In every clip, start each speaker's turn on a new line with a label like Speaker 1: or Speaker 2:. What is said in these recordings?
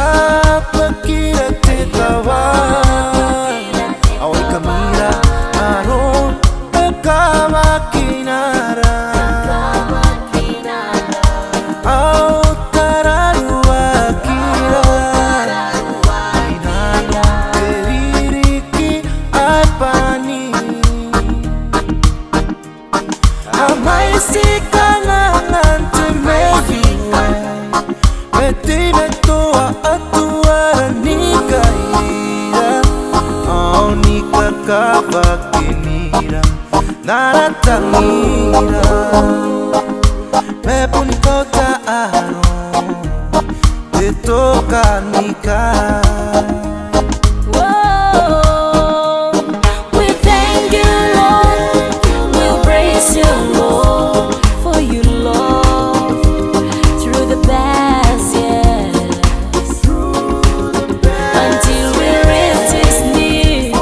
Speaker 1: Abwabwakira Te Kawai, away kamira aron kawakinara. Abwabwakira naratangira mepun kota aron detokanika.
Speaker 2: We thank you, Lord. We'll praise you, Lord, for you, Lord, through the past years, until we reach this need.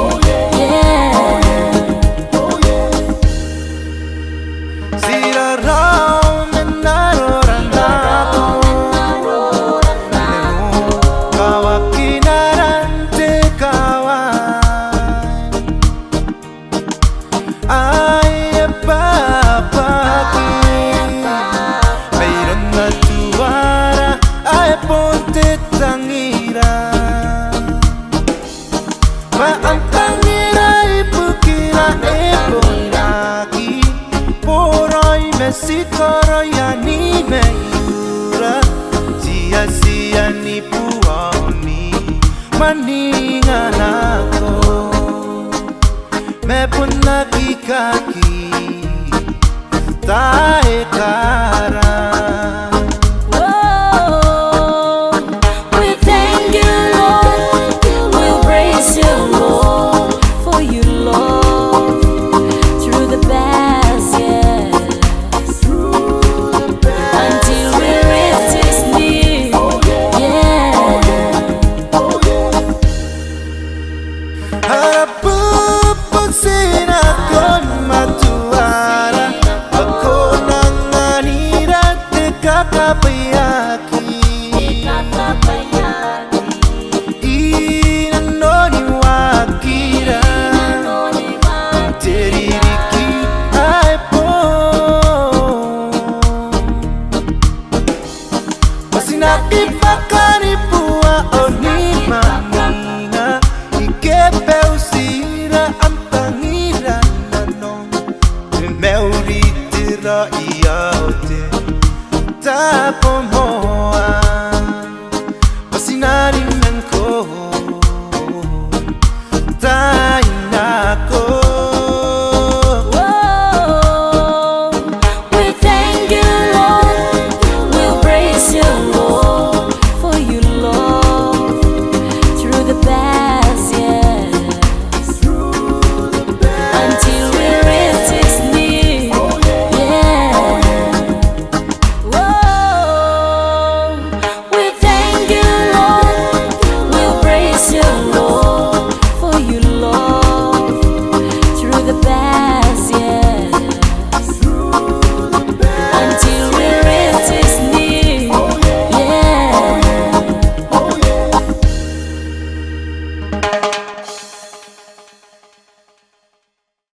Speaker 1: Si koro ya ni meura, sia-sia ni puoni maningan ako. Mepun lagi kaki tahe karang.
Speaker 2: We thank you, Lord. We'll praise you, Lord, for you, Lord, through the past years.
Speaker 1: Harap pupusin